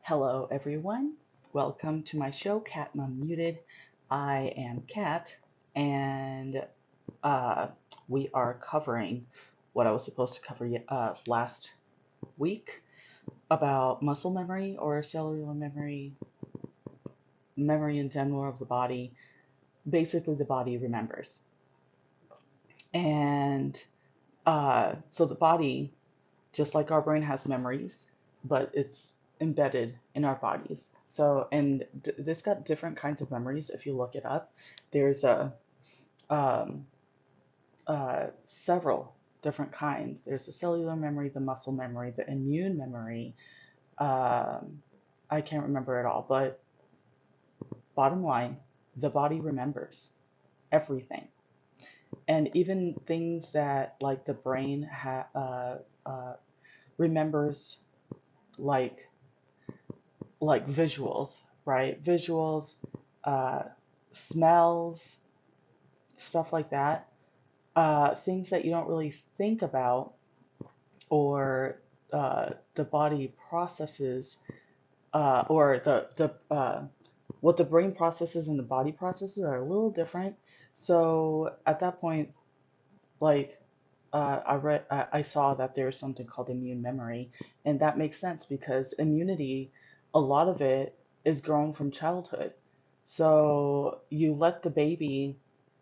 Hello, everyone. Welcome to my show, Cat Mom Muted. I am Kat, and uh, we are covering what I was supposed to cover last week about muscle memory or cellular memory, memory in general of the body. Basically, the body remembers. And so the body, just like our brain, has memories, but it's embedded in our bodies. So, and this got different kinds of memories if you look it up. There's um, several different kinds. There's the cellular memory, the muscle memory, the immune memory. Um, I can't remember it all, but bottom line, the body remembers everything. And even things that like the brain remembers, like visuals, right? Visuals, uh, smells, stuff like that. Things that you don't really think about or the body processes, or what the brain processes and the body processes are a little different. So at that point, like I saw that there's something called immune memory, and that makes sense because immunity, a lot of it is grown from childhood. So you let the baby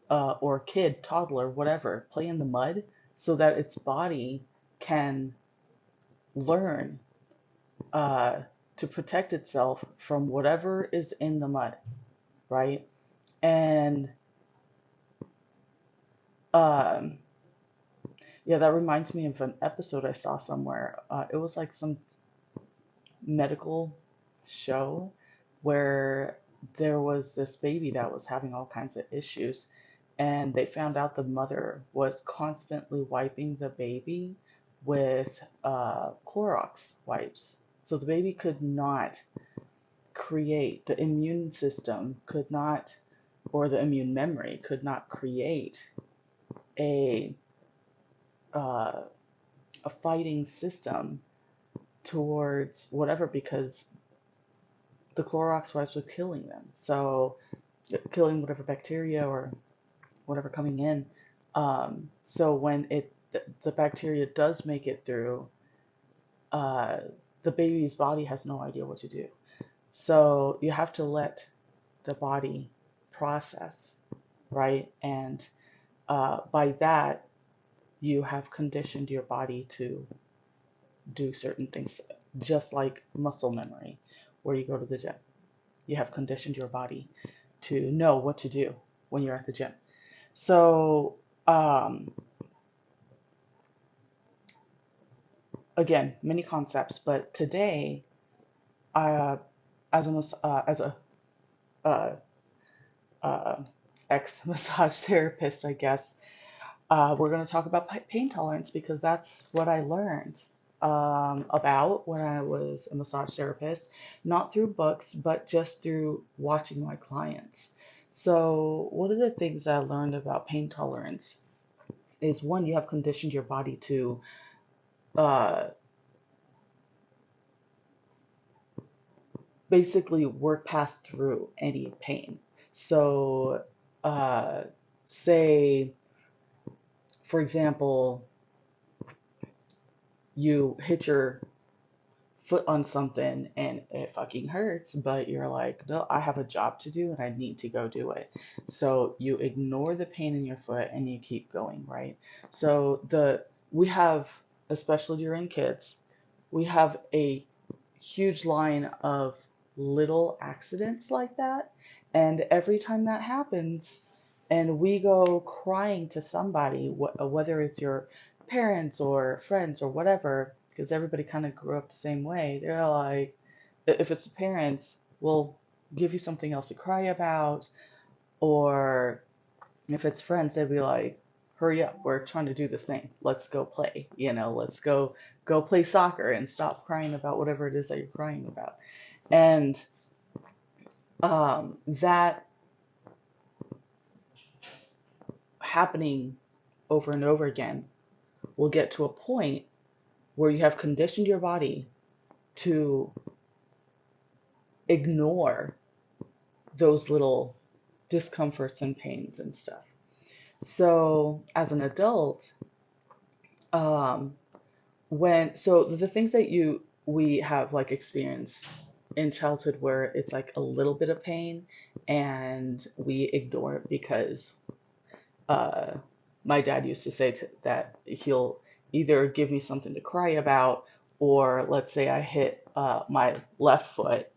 or kid, toddler, whatever, play in the mud so that its body can learn uh, to protect itself from whatever is in the mud, right? And um, yeah, that reminds me of an episode I saw somewhere. It was like some medical show where there was this baby that was having all kinds of issues, and they found out the mother was constantly wiping the baby with Clorox wipes. So the baby could not create, the immune system could not, or the immune memory could not create a uh, a fighting system towards whatever because the Clorox wipes were killing them. So killing whatever bacteria or whatever coming in. So when the bacteria does make it through, uh, the baby's body has no idea what to do. So you have to let the body process, right? And by that, you have conditioned your body to do certain things, just like muscle memory, where you go to the gym. You have conditioned your body to know what to do when you're at the gym. So, um, again, many concepts, but today, uh, as a uh, uh, ex massage therapist, I guess, we're going to talk about pain tolerance because that's what I learned about when I was a massage therapist, not through books, but just through watching my clients. So, one of the things I learned about pain tolerance is one, you have conditioned your body to uh, basically work past through any pain. So, uh, say, for example, you hit your foot on something and it fucking hurts, but you're like, no, I have a job to do and I need to go do it. So you ignore the pain in your foot and you keep going, right? So we have, especially during kids, we have a huge line of little accidents like that. And every time that happens, and we go crying to somebody, whether it's your parents or friends or whatever, because everybody kind of grew up the same way, they're like, if it's the parents, we'll give you something else to cry about, or if it's friends, they'd be like, hurry up, we're trying to do this thing. Let's go play. Let's go play soccer and stop crying about whatever it is that you're crying about. And that happening over and over again will get to a point where you have conditioned your body to ignore those little discomforts and pains and stuff. So as an adult, um, so the things that you we have like experienced in childhood where it's like a little bit of pain and we ignore it because uh, my dad used to say that he'll either give me something to cry about, or let's say I hit my left foot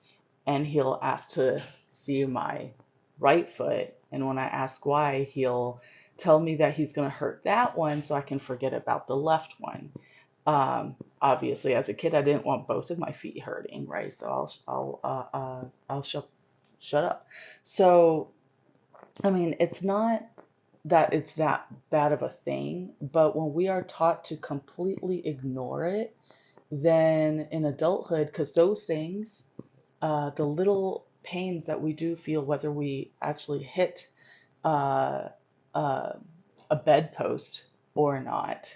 and he'll ask to see my right foot. And when I ask why, he'll tell me that he's going to hurt that one so I can forget about the left one. Obviously, as a kid, I didn't want both of my feet hurting, right? So I'll shut up. So I mean, it's not that it's that bad of a thing, but when we are taught to completely ignore it, then in adulthood, because those things, the little pains that we do feel, whether we actually hit uh, uh, a bedpost or not,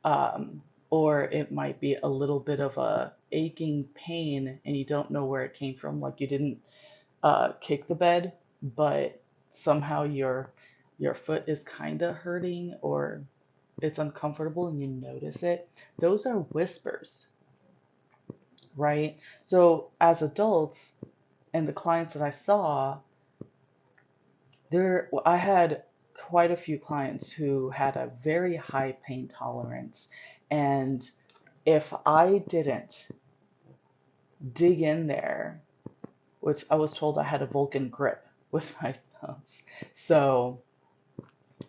um, or it might be a little bit of a aching pain and you don't know where it came from, like you didn't kick the bed, but somehow your foot is kind of hurting or it's uncomfortable and you notice it. Those are whispers, right? So as adults and the clients that I saw, I had quite a few clients who had a very high pain tolerance. And if I didn't dig in there, which I was told I had a Vulcan grip with my thumbs. So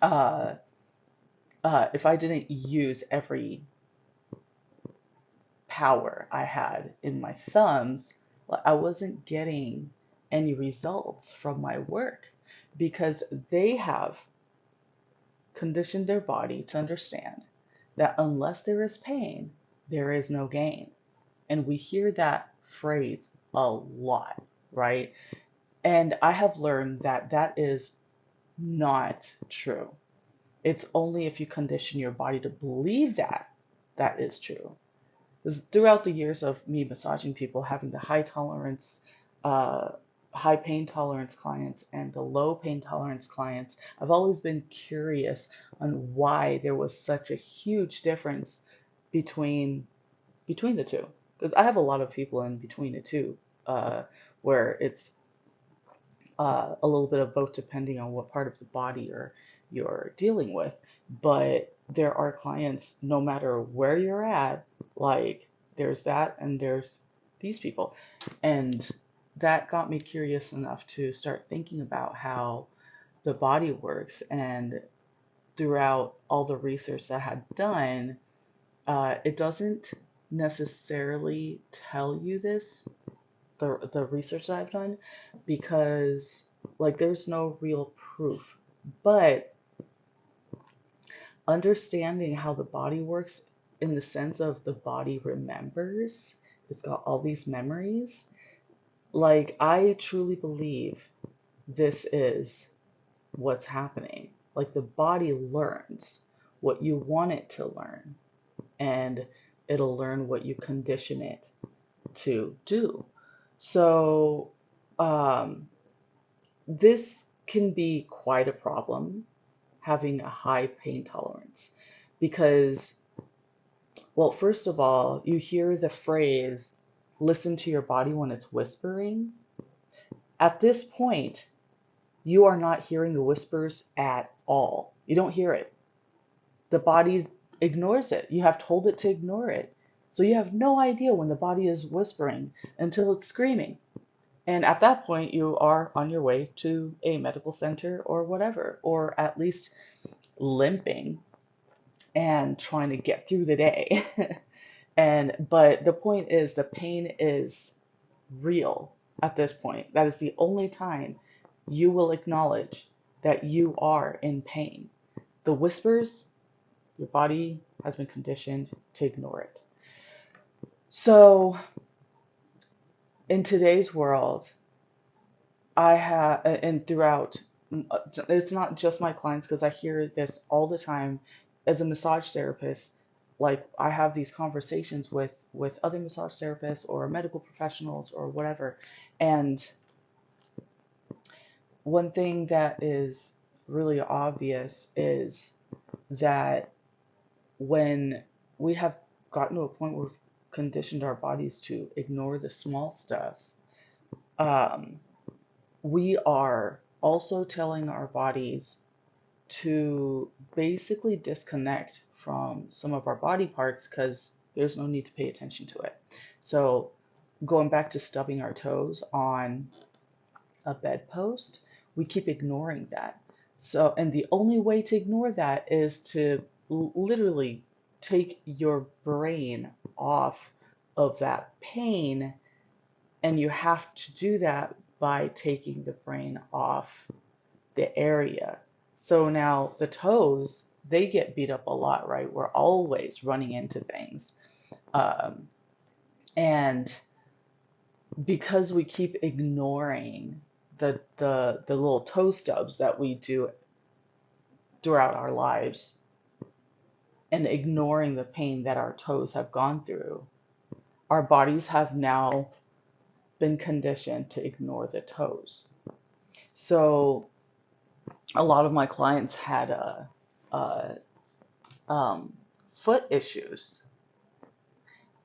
uh, if I didn't use every power I had in my thumbs, well, I wasn't getting any results from my work because they have conditioned their body to understand that unless there is pain, there is no gain. And we hear that phrase a lot, right? And I have learned that that is not true. It's only if you condition your body to believe that that is true. Because throughout the years of me massaging people, having the uh, high pain tolerance clients and the low pain tolerance clients, I've always been curious on why there was such a huge difference between the two. Because I have a lot of people in between the two, where it's a little bit of both depending on what part of the body you're dealing with. But there are clients, no matter where you're at, like there's that and there's these people. And that got me curious enough to start thinking about how the body works. And throughout all the research I had done, it doesn't necessarily tell you this, the research that I've done, because like there's no real proof. But understanding how the body works in the sense of the body remembers, it's got all these memories. Like I truly believe this is what's happening. Like the body learns what you want it to learn, and it'll learn what you condition it to do. So, um, this can be quite a problem, having a high pain tolerance, because, well, first of all, you hear the phrase, listen to your body when it's whispering. At this point, you are not hearing the whispers at all. You don't hear it. The body ignores it. You have told it to ignore it. So you have no idea when the body is whispering until it's screaming. And at that point, you are on your way to a medical center or whatever, or at least limping and trying to get through the day. But the point is, the pain is real at this point. That is the only time you will acknowledge that you are in pain. The whispers, your body has been conditioned to ignore it. So, in today's world, I have, and throughout, it's not just my clients, because I hear this all the time as a massage therapist. like I have these conversations with other massage therapists or medical professionals or whatever, and one thing that is really obvious is that when we have gotten to a point where we've conditioned our bodies to ignore the small stuff, um, we are also telling our bodies to basically disconnect from some of our body parts because there's no need to pay attention to it. So, going back to stubbing our toes on a bedpost, we keep ignoring that. So, and the only way to ignore that is to literally take your brain off of that pain, and you have to do that by taking the brain off the area. So now the toes, they get beat up a lot, right? We're always running into things. Um, and because we keep ignoring the little toe stubs that we do throughout our lives and ignoring the pain that our toes have gone through, our bodies have now been conditioned to ignore the toes. So a lot of my clients had a um, foot issues,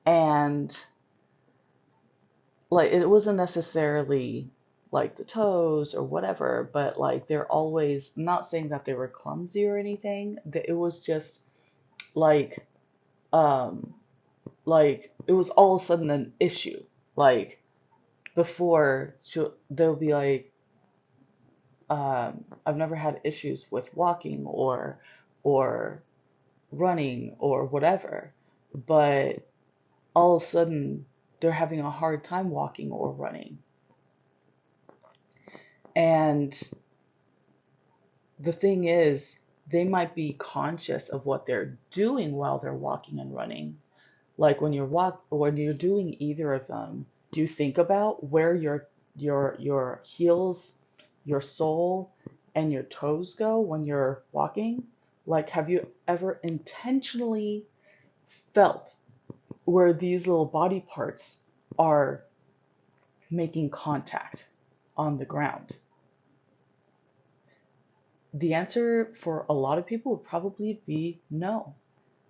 and like it wasn't necessarily like the toes or whatever, but like they're always not saying that they were clumsy or anything. That it was just like um it was all of a sudden an issue. Like before they'll be like, I've never had issues with walking or running or whatever, but all of a sudden they're having a hard time walking or running. And the thing is, they might be conscious of what they're doing while they're walking and running. Like when you're doing either of them, do you think about where your heels, your sole, and your toes go when you're walking? Like, have you ever intentionally felt where these little body parts are making contact on the ground? The answer for a lot of people would probably be no.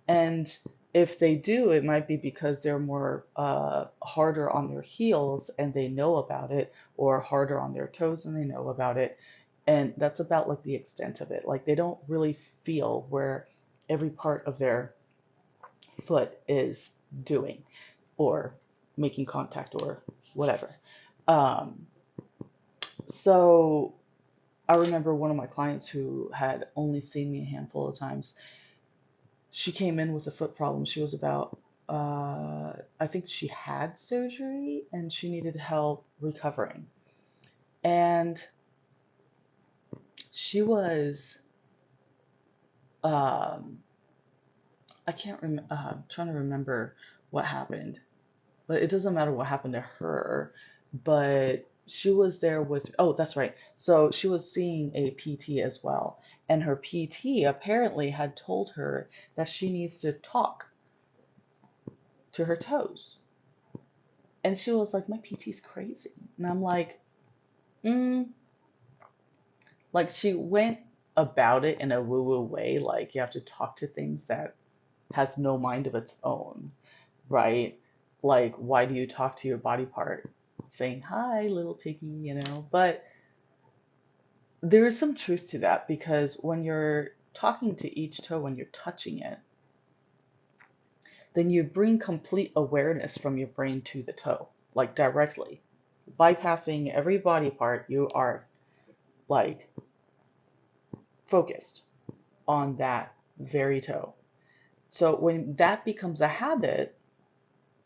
And if they do, it might be because they're more harder on their heels and they know about it, or harder on their toes and they know about it. And that's about like the extent of it. Like they don't really feel where every part of their foot is doing or making contact or whatever. Um, so I remember one of my clients who had only seen me a handful of times. She came in with a foot problem. She was about, I think she had surgery and she needed help recovering. And she was, um, I can't remember, trying to remember what happened, but it doesn't matter what happened to her. But she was there with, oh, that's right. So she was seeing a PT as well. And her PT apparently had told her that she needs to talk to her toes. And she was like, my PT's crazy. And I'm like, mm. Like she went about it in a woo-woo way. Like you have to talk to things that has no mind of its own, right? Like, why do you talk to your body part? Saying, hi, little piggy, you know? But there is some truth to that because when you're talking to each toe, when you're touching it, then you bring complete awareness from your brain to the toe, like directly. Bypassing every body part, you are like focused on that very toe. So when that becomes a habit,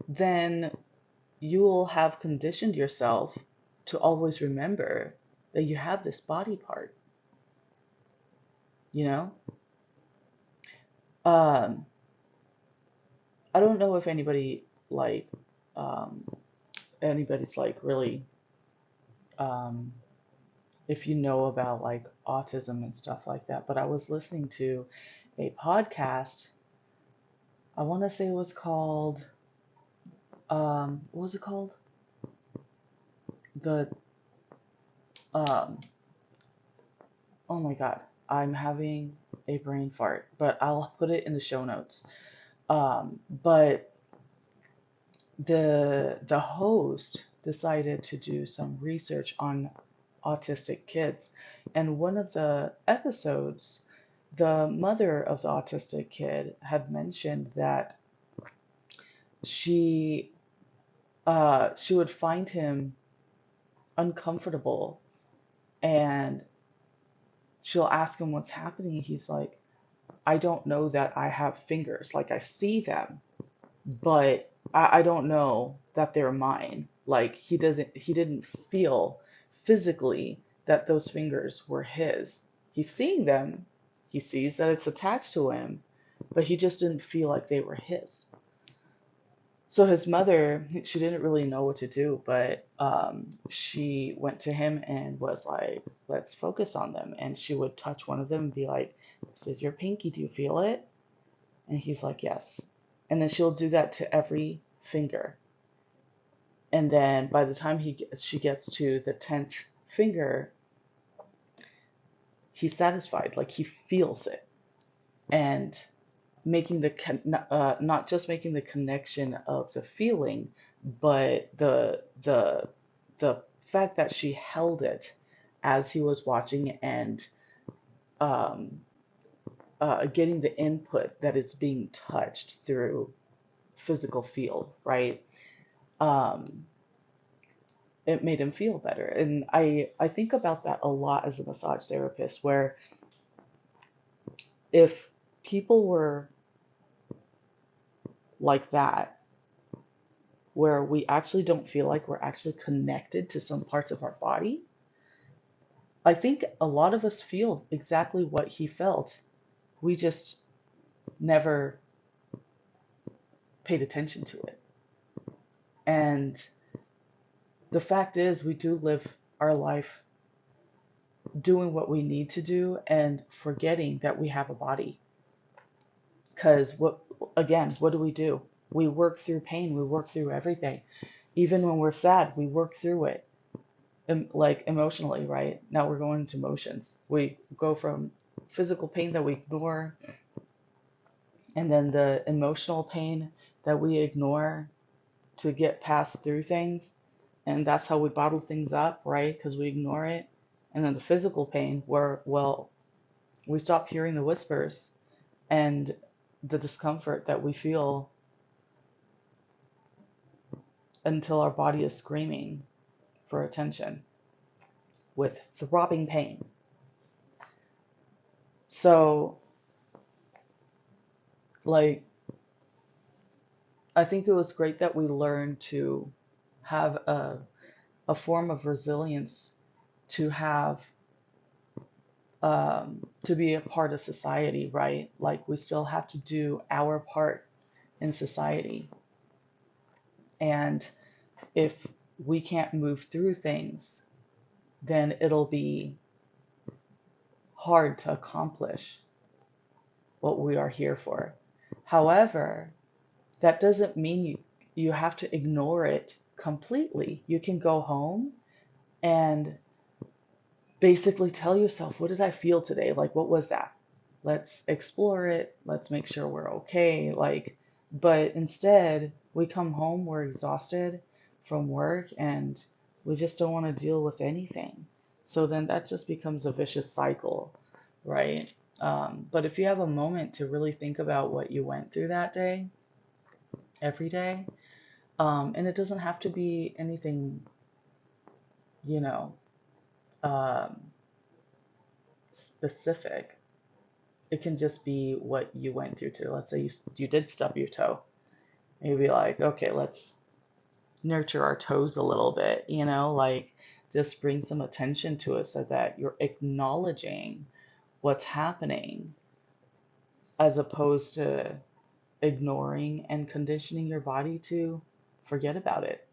then you will have conditioned yourself to always remember that you have this body part, you know? Um, I don't know if um, anybody's like really, um, if you know about like autism and stuff like that, but I was listening to a podcast I want to say it was called, what was it called? The, um, oh my God, I'm having a brain fart, but I'll put it in the show notes. But the host decided to do some research on autistic kids, and one of the episodes, the mother of the autistic kid had mentioned that she she would find him uncomfortable, and she'll ask him what's happening. He's like, I don't know that I have fingers. Like, I see them, but I don't know that they're mine. Like, he didn't feel physically that those fingers were his. He's seeing them, he sees that it's attached to him, but he just didn't feel like they were his. So his mother, she didn't really know what to do, but she went to him and was like, let's focus on them. And she would touch one of them and be like, this is your pinky, do you feel it? And he's like, yes. And then she'll do that to every finger. And then by the time she gets to the 10th finger, he's satisfied, like he feels it. And making the not just making the connection of the feeling, but the fact that she held it as he was watching, and um, getting the input that it's being touched through physical feel, right? Um, it made him feel better. And I think about that a lot as a massage therapist, where if people were like that, where we actually don't feel like we're actually connected to some parts of our body, I think a lot of us feel exactly what he felt. We just never paid attention to it. And the fact is, we do live our life doing what we need to do and forgetting that we have a body. Because again, what do? We work through pain, we work through everything. Even when we're sad, we work through it, like emotionally, right? Now we're going into emotions. We go from physical pain that we ignore, and then the emotional pain that we ignore to get past through things. And that's how we bottle things up, right? Because we ignore it. And then the physical pain, where, well, we stop hearing the whispers and the discomfort that we feel until our body is screaming for attention with throbbing pain. So, like, I think it was great that we learned to have a form of resilience, to have, to be a part of society, right? Like, we still have to do our part in society. And if we can't move through things, then it'll be hard to accomplish what we are here for. However, that doesn't mean you have to ignore it completely. You can go home and basically tell yourself, what did I feel today? Like, what was that? Let's explore it. Let's make sure we're okay. Like, but instead, we come home, we're exhausted from work, and we just don't want to deal with anything. So then that just becomes a vicious cycle, right? But if you have a moment to really think about what you went through that day, every day, and it doesn't have to be anything, you know, um, specific. It can just be what you went through too. Let's say you did stub your toe. And you'd be like, okay, let's nurture our toes a little bit, like just bring some attention to it so that you're acknowledging what's happening as opposed to ignoring and conditioning your body to forget about it.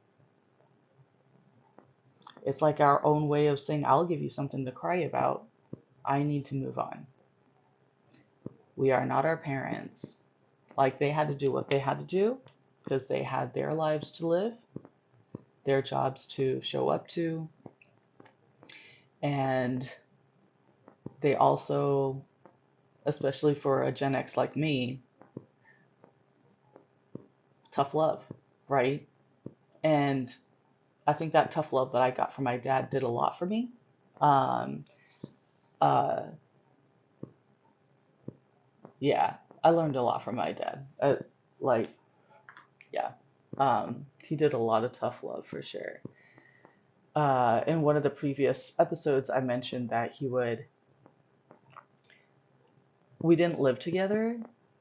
It's like our own way of saying, I'll give you something to cry about. I need to move on. We are not our parents. Like they had to do what they had to do because they had their lives to live, their jobs to show up to, and they also, especially for a Gen X like me, tough love, right? And I think that tough love that I got from my dad did a lot for me. Um, uh, yeah, I learned a lot from my dad. Like, yeah, he did a lot of tough love for sure. In one of the previous episodes, I mentioned that we didn't live together,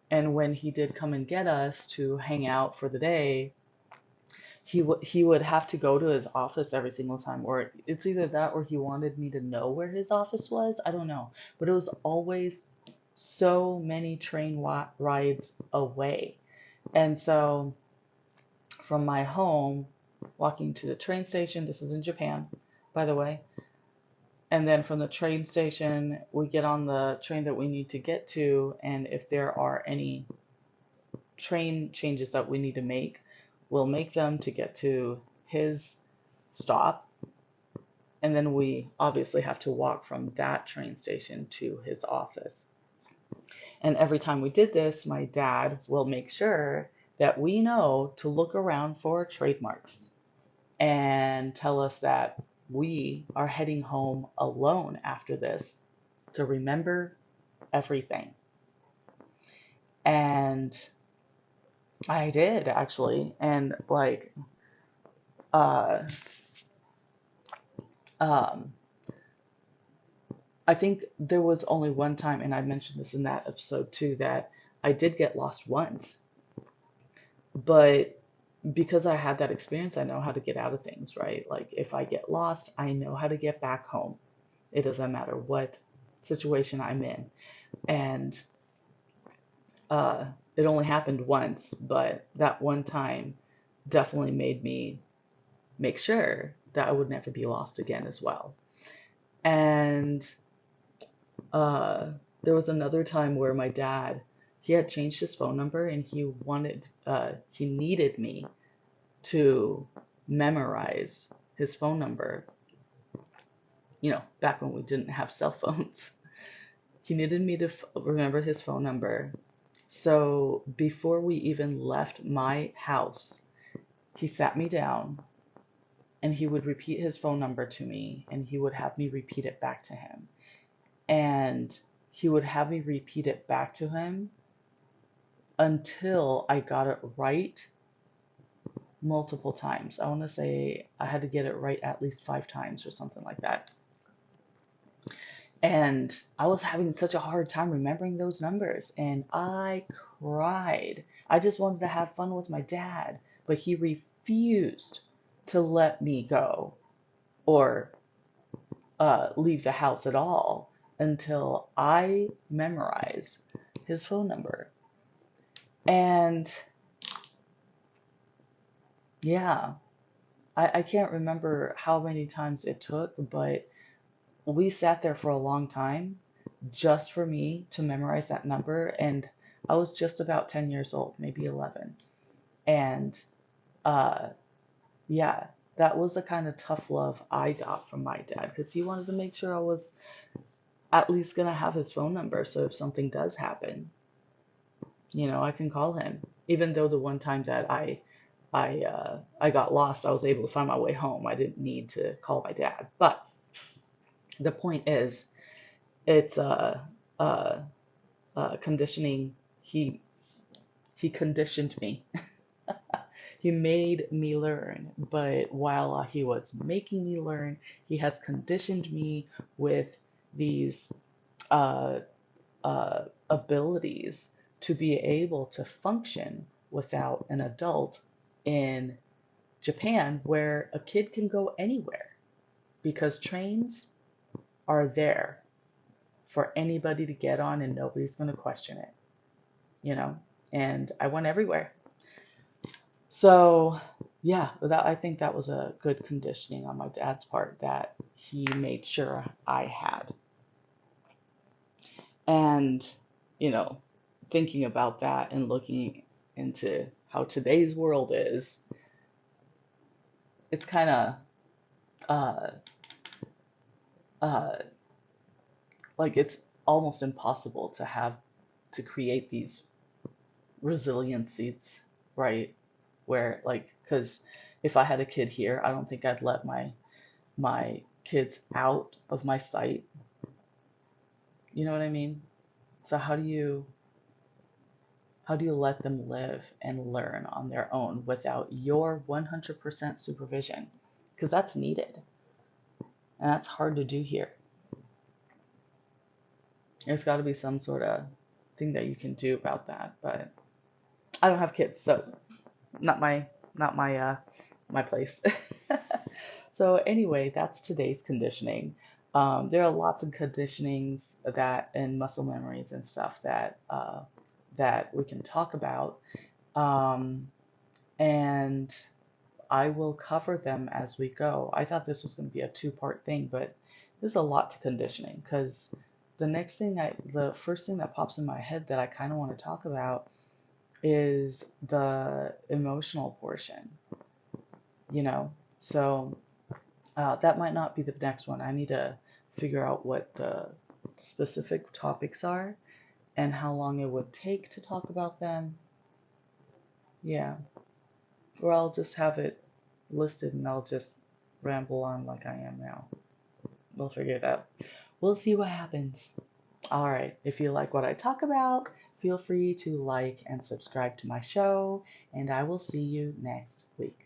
and when he did come and get us to hang out for the day, he would have to go to his office every single time, or it's either that or he wanted me to know where his office was. I don't know, but it was always so many train rides away. And so from my home, walking to the train station, this is in Japan, by the way, and then from the train station, we get on the train that we need to get to, and if there are any train changes that we need to make, we'll make them to get to his stop, and then we obviously have to walk from that train station to his office. And every time we did this, my dad will make sure that we know to look around for trademarks and tell us that we are heading home alone after this to remember everything. And I did actually. And like, uh, um, I think there was only one time, and I mentioned this in that episode too, that I did get lost once. But because I had that experience, I know how to get out of things, right? Like if I get lost, I know how to get back home. It doesn't matter what situation I'm in. And uh, it only happened once, but that one time definitely made me make sure that I would never be lost again as well. And uh, there was another time where my dad, he had changed his phone number and he needed me to memorize his phone number, back when we didn't have cell phones. He needed me to remember his phone number. So before we even left my house, he sat me down and he would repeat his phone number to me and he would have me repeat it back to him. And he would have me repeat it back to him until I got it right multiple times. I want to say I had to get it right at least 5 times or something like that. And I was having such a hard time remembering those numbers, and I cried. I just wanted to have fun with my dad, but he refused to let me go or leave the house at all until I memorized his phone number. And yeah, I can't remember how many times it took, but we sat there for a long time just for me to memorize that number. And I was just about 10 years old, maybe 11. And uh, yeah, that was the kind of tough love I got from my dad because he wanted to make sure I was at least going to have his phone number. So if something does happen, I can call him. Even though the one time that I got lost, I was able to find my way home. I didn't need to call my dad. But the point is, it's uh, conditioning. He conditioned me. He made me learn, but while he was making me learn, he has conditioned me with these uh, abilities to be able to function without an adult in Japan, where a kid can go anywhere because trains are there for anybody to get on and nobody's going to question it, you know? And I went everywhere. So, yeah, I think that was a good conditioning on my dad's part that he made sure I had. And, you know, thinking about that and looking into how today's world is, it's kind of uh, uh, like it's almost impossible to create these resiliencies, right? Where like, because if I had a kid here, I don't think I'd let my kids out of my sight. You know what I mean? So how do you let them live and learn on their own without your 100% supervision? Because that's needed, and that's hard to do here. There's got to be some sort of thing that you can do about that, but I don't have kids, so not my my place. So anyway, that's today's conditioning. There are lots of conditionings that and muscle memories and stuff that we can talk about, um, and I will cover them as we go. I thought this was going to be a two-part thing, but there's a lot to conditioning because the first thing that pops in my head that I kind of want to talk about is the emotional portion, you know? So that might not be the next one. I need to figure out what the specific topics are and how long it would take to talk about them. Yeah. Or I'll just have it listed and I'll just ramble on like I am now. We'll figure it out. We'll see what happens. All right. If you like what I talk about, feel free to like and subscribe to my show, and I will see you next week.